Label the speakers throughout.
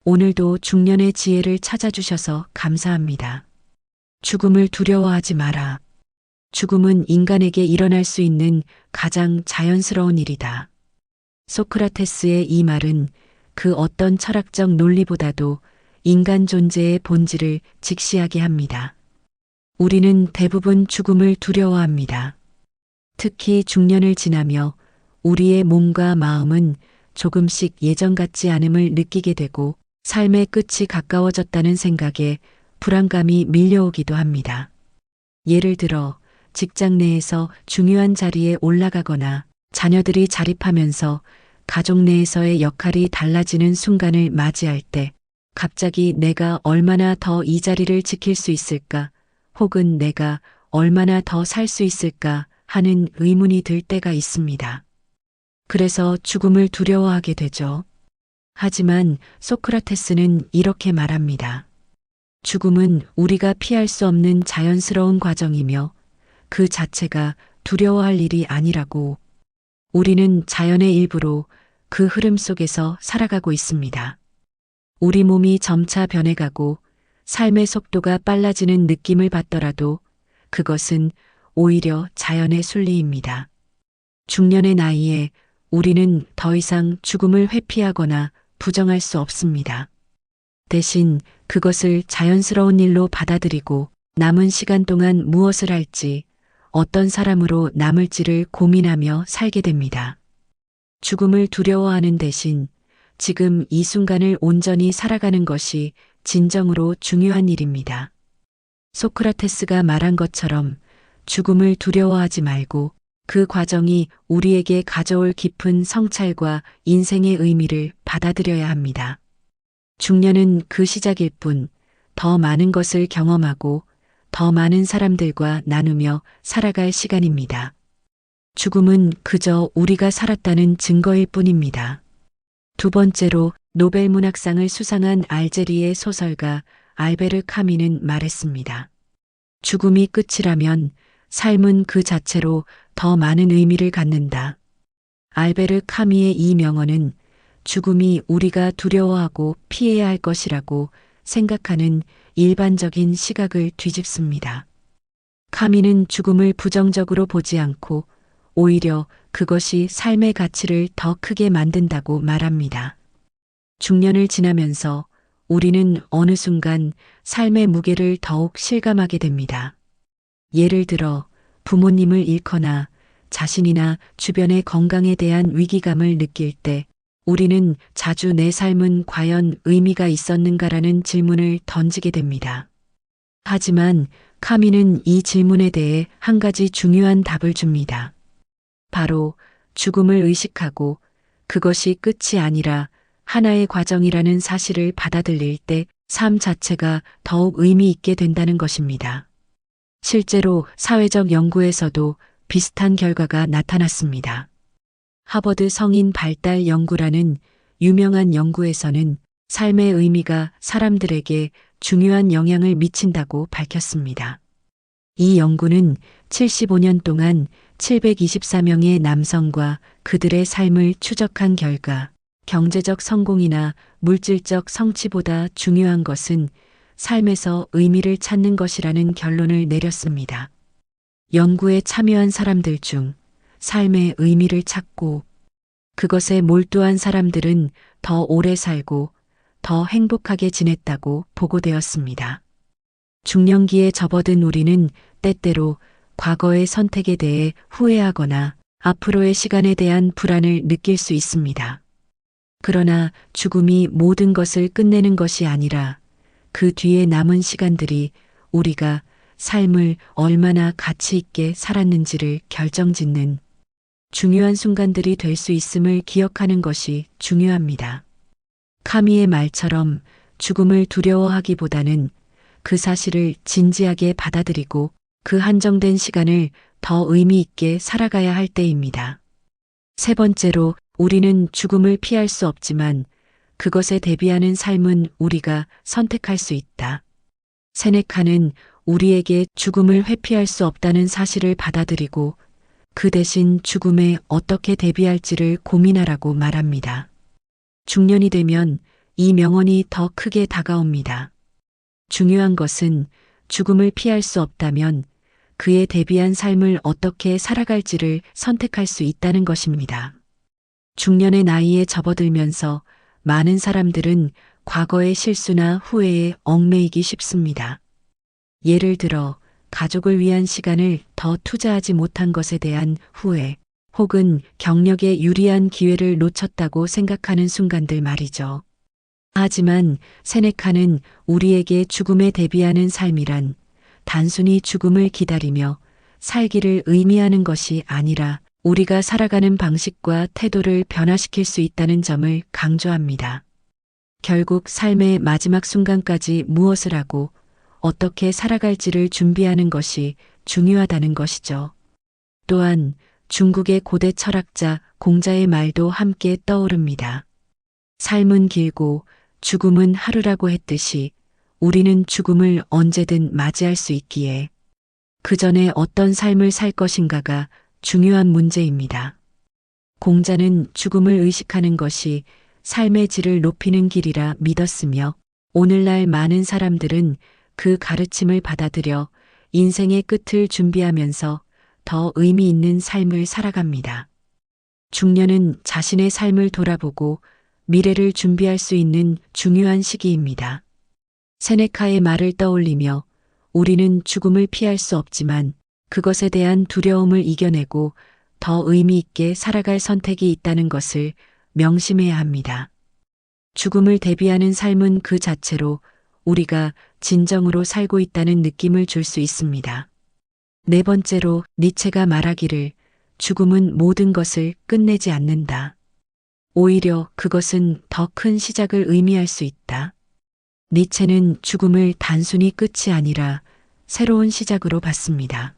Speaker 1: 오늘도 중년의 지혜를 찾아주셔서 감사합니다. 죽음을 두려워하지 마라. 죽음은 인간에게 일어날 수 있는 가장 자연스러운 일이다. 소크라테스의 이 말은 그 어떤 철학적 논리보다도 인간 존재의 본질을 직시하게 합니다. 우리는 대부분 죽음을 두려워합니다. 특히 중년을 지나며 우리의 몸과 마음은 조금씩 예전 같지 않음을 느끼게 되고 삶의 끝이 가까워졌다는 생각에 불안감이 밀려오기도 합니다. 예를 들어 직장 내에서 중요한 자리에 올라가거나 자녀들이 자립하면서 가족 내에서의 역할이 달라지는 순간을 맞이할 때 갑자기 내가 얼마나 더 이 자리를 지킬 수 있을까 혹은 내가 얼마나 더 살 수 있을까 하는 의문이 들 때가 있습니다. 그래서 죽음을 두려워하게 되죠. 하지만 소크라테스는 이렇게 말합니다. 죽음은 우리가 피할 수 없는 자연스러운 과정이며 그 자체가 두려워할 일이 아니라고. 우리는 자연의 일부로 그 흐름 속에서 살아가고 있습니다. 우리 몸이 점차 변해가고 삶의 속도가 빨라지는 느낌을 받더라도 그것은 오히려 자연의 순리입니다. 중년의 나이에 우리는 더 이상 죽음을 회피하거나 부정할 수 없습니다. 대신 그것을 자연스러운 일로 받아들이고 남은 시간 동안 무엇을 할지, 어떤 사람으로 남을지를 고민하며 살게 됩니다. 죽음을 두려워하는 대신 지금 이 순간을 온전히 살아가는 것이 진정으로 중요한 일입니다. 소크라테스가 말한 것처럼 죽음을 두려워하지 말고 그 과정이 우리에게 가져올 깊은 성찰과 인생의 의미를 받아들여야 합니다. 중년은 그 시작일 뿐 더 많은 것을 경험하고 더 많은 사람들과 나누며 살아갈 시간입니다. 죽음은 그저 우리가 살았다는 증거일 뿐입니다. 두 번째로 노벨 문학상을 수상한 알제리의 소설가 알베르 카미는 말했습니다. 죽음이 끝이라면 삶은 그 자체로 더 많은 의미를 갖는다. 알베르 카미의 이 명언은 죽음이 우리가 두려워하고 피해야 할 것이라고 생각하는 일반적인 시각을 뒤집습니다. 카미는 죽음을 부정적으로 보지 않고 오히려 그것이 삶의 가치를 더 크게 만든다고 말합니다. 중년을 지나면서 우리는 어느 순간 삶의 무게를 더욱 실감하게 됩니다. 예를 들어 부모님을 잃거나 자신이나 주변의 건강에 대한 위기감을 느낄 때 우리는 자주 내 삶은 과연 의미가 있었는가라는 질문을 던지게 됩니다. 하지만 카미는 이 질문에 대해 한 가지 중요한 답을 줍니다. 바로 죽음을 의식하고 그것이 끝이 아니라 하나의 과정이라는 사실을 받아들일 때 삶 자체가 더욱 의미 있게 된다는 것입니다. 실제로 사회적 연구에서도 비슷한 결과가 나타났습니다. 하버드 성인 발달 연구라는 유명한 연구에서는 삶의 의미가 사람들에게 중요한 영향을 미친다고 밝혔습니다. 이 연구는 75년 동안 724명의 남성과 그들의 삶을 추적한 결과 경제적 성공이나 물질적 성취보다 중요한 것은 삶에서 의미를 찾는 것이라는 결론을 내렸습니다. 연구에 참여한 사람들 중 삶의 의미를 찾고 그것에 몰두한 사람들은 더 오래 살고 더 행복하게 지냈다고 보고되었습니다. 중년기에 접어든 우리는 때때로 과거의 선택에 대해 후회하거나 앞으로의 시간에 대한 불안을 느낄 수 있습니다. 그러나 죽음이 모든 것을 끝내는 것이 아니라 그 뒤에 남은 시간들이 우리가 삶을 얼마나 가치 있게 살았는지를 결정짓는 중요한 순간들이 될 수 있음을 기억하는 것이 중요합니다. 카미의 말처럼 죽음을 두려워하기보다는 그 사실을 진지하게 받아들이고 그 한정된 시간을 더 의미 있게 살아가야 할 때입니다. 세 번째로 우리는 죽음을 피할 수 없지만 그것에 대비하는 삶은 우리가 선택할 수 있다. 세네카는 우리에게 죽음을 회피할 수 없다는 사실을 받아들이고 그 대신 죽음에 어떻게 대비할지를 고민하라고 말합니다. 중년이 되면 이 명언이 더 크게 다가옵니다. 중요한 것은 죽음을 피할 수 없다면 그에 대비한 삶을 어떻게 살아갈지를 선택할 수 있다는 것입니다. 중년의 나이에 접어들면서 많은 사람들은 과거의 실수나 후회에 얽매이기 쉽습니다. 예를 들어 가족을 위한 시간을 더 투자하지 못한 것에 대한 후회, 혹은 경력에 유리한 기회를 놓쳤다고 생각하는 순간들 말이죠. 하지만 세네카는 우리에게 죽음에 대비하는 삶이란 단순히 죽음을 기다리며 살기를 의미하는 것이 아니라 우리가 살아가는 방식과 태도를 변화시킬 수 있다는 점을 강조합니다. 결국 삶의 마지막 순간까지 무엇을 하고 어떻게 살아갈지를 준비하는 것이 중요하다는 것이죠. 또한 중국의 고대 철학자 공자의 말도 함께 떠오릅니다. 삶은 길고 죽음은 하루라고 했듯이 우리는 죽음을 언제든 맞이할 수 있기에 그 전에 어떤 삶을 살 것인가가 중요한 문제입니다. 공자는 죽음을 의식하는 것이 삶의 질을 높이는 길이라 믿었으며 오늘날 많은 사람들은 그 가르침을 받아들여 인생의 끝을 준비하면서 더 의미 있는 삶을 살아갑니다. 중년은 자신의 삶을 돌아보고 미래를 준비할 수 있는 중요한 시기입니다. 세네카의 말을 떠올리며 우리는 죽음을 피할 수 없지만 그것에 대한 두려움을 이겨내고 더 의미 있게 살아갈 선택이 있다는 것을 명심해야 합니다. 죽음을 대비하는 삶은 그 자체로 우리가 진정으로 살고 있다는 느낌을 줄 수 있습니다. 네 번째로 니체가 말하기를 죽음은 모든 것을 끝내지 않는다. 오히려 그것은 더 큰 시작을 의미할 수 있다. 니체는 죽음을 단순히 끝이 아니라 새로운 시작으로 봤습니다.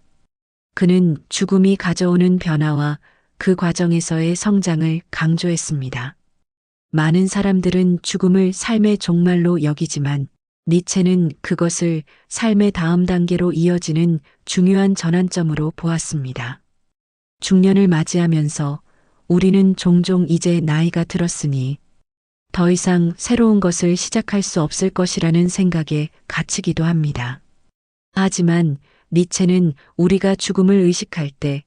Speaker 1: 그는 죽음이 가져오는 변화와 그 과정에서의 성장을 강조했습니다. 많은 사람들은 죽음을 삶의 종말로 여기지만 니체는 그것을 삶의 다음 단계로 이어지는 중요한 전환점으로 보았습니다. 중년을 맞이하면서 우리는 종종 이제 나이가 들었으니 더 이상 새로운 것을 시작할 수 없을 것이라는 생각에 갇히기도 합니다. 하지만 니체는 우리가 죽음을 의식할 때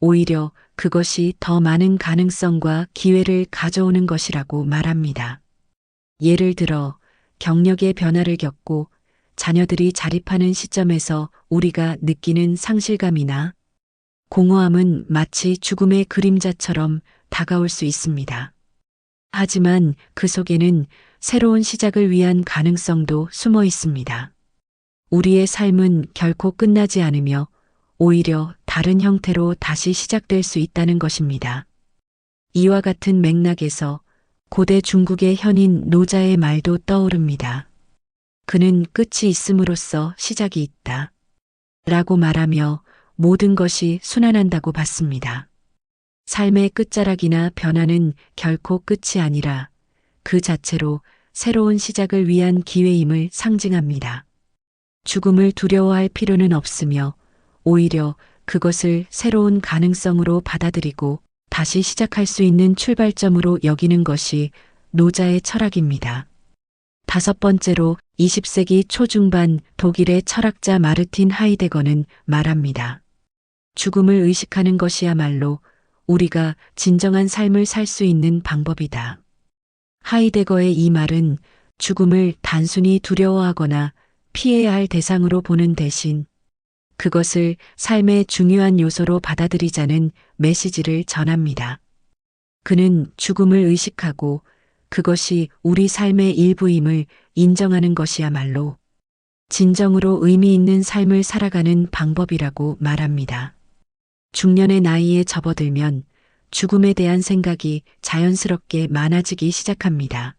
Speaker 1: 오히려 그것이 더 많은 가능성과 기회를 가져오는 것이라고 말합니다. 예를 들어 경력의 변화를 겪고 자녀들이 자립하는 시점에서 우리가 느끼는 상실감이나 공허함은 마치 죽음의 그림자처럼 다가올 수 있습니다. 하지만 그 속에는 새로운 시작을 위한 가능성도 숨어 있습니다. 우리의 삶은 결코 끝나지 않으며 오히려 다른 형태로 다시 시작될 수 있다는 것입니다. 이와 같은 맥락에서 고대 중국의 현인 노자의 말도 떠오릅니다. 그는 끝이 있음으로써 시작이 있다. 라고 말하며 모든 것이 순환한다고 봤습니다. 삶의 끝자락이나 변화는 결코 끝이 아니라 그 자체로 새로운 시작을 위한 기회임을 상징합니다. 죽음을 두려워할 필요는 없으며 오히려 그것을 새로운 가능성으로 받아들이고 다시 시작할 수 있는 출발점으로 여기는 것이 노자의 철학입니다. 다섯 번째로 20세기 초중반 독일의 철학자 마르틴 하이데거는 말합니다. 죽음을 의식하는 것이야말로 우리가 진정한 삶을 살 수 있는 방법이다. 하이데거의 이 말은 죽음을 단순히 두려워하거나 피해야 할 대상으로 보는 대신 그것을 삶의 중요한 요소로 받아들이자는 메시지를 전합니다. 그는 죽음을 의식하고 그것이 우리 삶의 일부임을 인정하는 것이야말로 진정으로 의미 있는 삶을 살아가는 방법이라고 말합니다. 중년의 나이에 접어들면 죽음에 대한 생각이 자연스럽게 많아지기 시작합니다.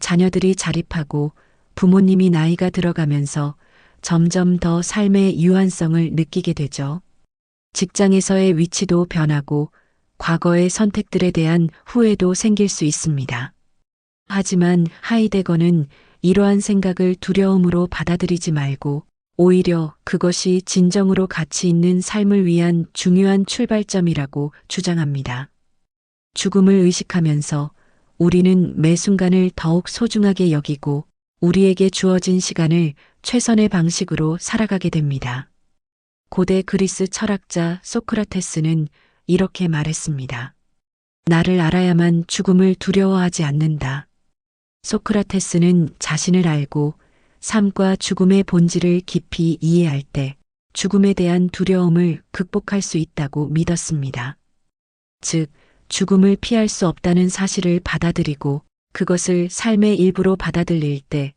Speaker 1: 자녀들이 자립하고 부모님이 나이가 들어가면서 점점 더 삶의 유한성을 느끼게 되죠. 직장에서의 위치도 변하고 과거의 선택들에 대한 후회도 생길 수 있습니다. 하지만 하이데거는 이러한 생각을 두려움으로 받아들이지 말고 오히려 그것이 진정으로 가치 있는 삶을 위한 중요한 출발점이라고 주장합니다. 죽음을 의식하면서 우리는 매 순간을 더욱 소중하게 여기고 우리에게 주어진 시간을 최선의 방식으로 살아가게 됩니다. 고대 그리스 철학자 소크라테스는 이렇게 말했습니다. 나를 알아야만 죽음을 두려워하지 않는다. 소크라테스는 자신을 알고 삶과 죽음의 본질을 깊이 이해할 때 죽음에 대한 두려움을 극복할 수 있다고 믿었습니다. 즉, 죽음을 피할 수 없다는 사실을 받아들이고 그것을 삶의 일부로 받아들일 때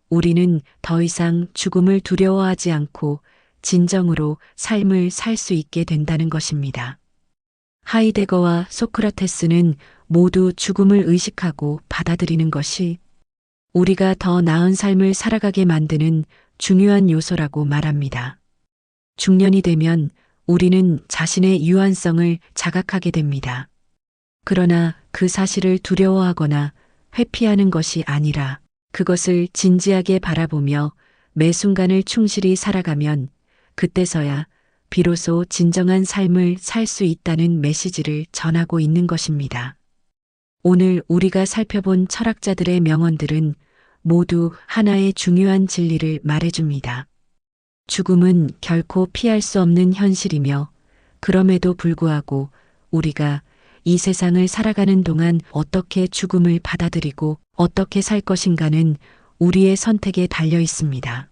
Speaker 1: 우리는 더 이상 죽음을 두려워하지 않고 진정으로 삶을 살 수 있게 된다는 것입니다. 하이데거와 소크라테스는 모두 죽음을 의식하고 받아들이는 것이 우리가 더 나은 삶을 살아가게 만드는 중요한 요소라고 말합니다. 중년이 되면 우리는 자신의 유한성을 자각하게 됩니다. 그러나 그 사실을 두려워하거나 회피하는 것이 아니라 그것을 진지하게 바라보며 매 순간을 충실히 살아가면 그때서야 비로소 진정한 삶을 살 수 있다는 메시지를 전하고 있는 것입니다. 오늘 우리가 살펴본 철학자들의 명언들은 모두 하나의 중요한 진리를 말해줍니다. 죽음은 결코 피할 수 없는 현실이며 그럼에도 불구하고 우리가 이 세상을 살아가는 동안 어떻게 죽음을 받아들이고 어떻게 살 것인가는 우리의 선택에 달려 있습니다.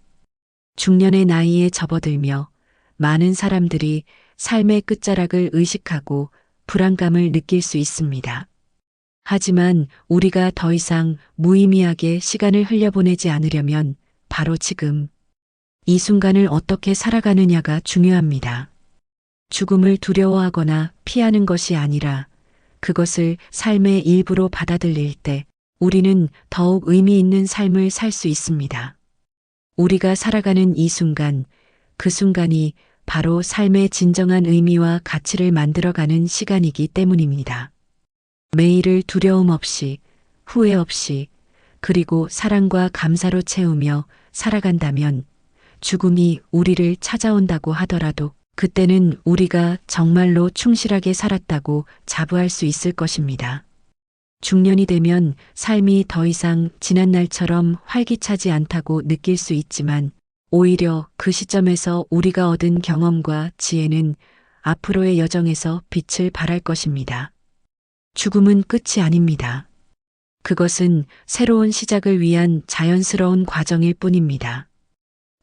Speaker 1: 중년의 나이에 접어들며 많은 사람들이 삶의 끝자락을 의식하고 불안감을 느낄 수 있습니다. 하지만 우리가 더 이상 무의미하게 시간을 흘려보내지 않으려면 바로 지금 이 순간을 어떻게 살아가느냐가 중요합니다. 죽음을 두려워하거나 피하는 것이 아니라 그것을 삶의 일부로 받아들일 때 우리는 더욱 의미 있는 삶을 살 수 있습니다. 우리가 살아가는 이 순간, 그 순간이 바로 삶의 진정한 의미와 가치를 만들어가는 시간이기 때문입니다. 매일을 두려움 없이, 후회 없이, 그리고 사랑과 감사로 채우며 살아간다면 죽음이 우리를 찾아온다고 하더라도 그때는 우리가 정말로 충실하게 살았다고 자부할 수 있을 것입니다. 중년이 되면 삶이 더 이상 지난 날처럼 활기차지 않다고 느낄 수 있지만 오히려 그 시점에서 우리가 얻은 경험과 지혜는 앞으로의 여정에서 빛을 발할 것입니다. 죽음은 끝이 아닙니다. 그것은 새로운 시작을 위한 자연스러운 과정일 뿐입니다.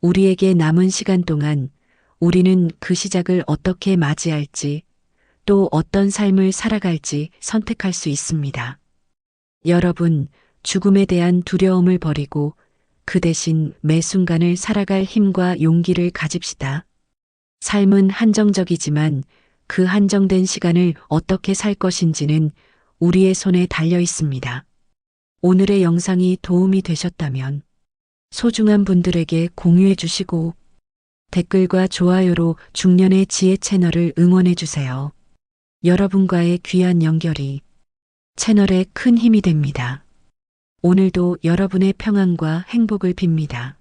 Speaker 1: 우리에게 남은 시간 동안 우리는 그 시작을 어떻게 맞이할지 또 어떤 삶을 살아갈지 선택할 수 있습니다. 여러분, 죽음에 대한 두려움을 버리고 그 대신 매 순간을 살아갈 힘과 용기를 가집시다. 삶은 한정적이지만 그 한정된 시간을 어떻게 살 것인지는 우리의 손에 달려 있습니다. 오늘의 영상이 도움이 되셨다면 소중한 분들에게 공유해 주시고 댓글과 좋아요로 중년의 지혜 채널을 응원해 주세요. 여러분과의 귀한 연결이 채널에 큰 힘이 됩니다. 오늘도 여러분의 평안과 행복을 빕니다.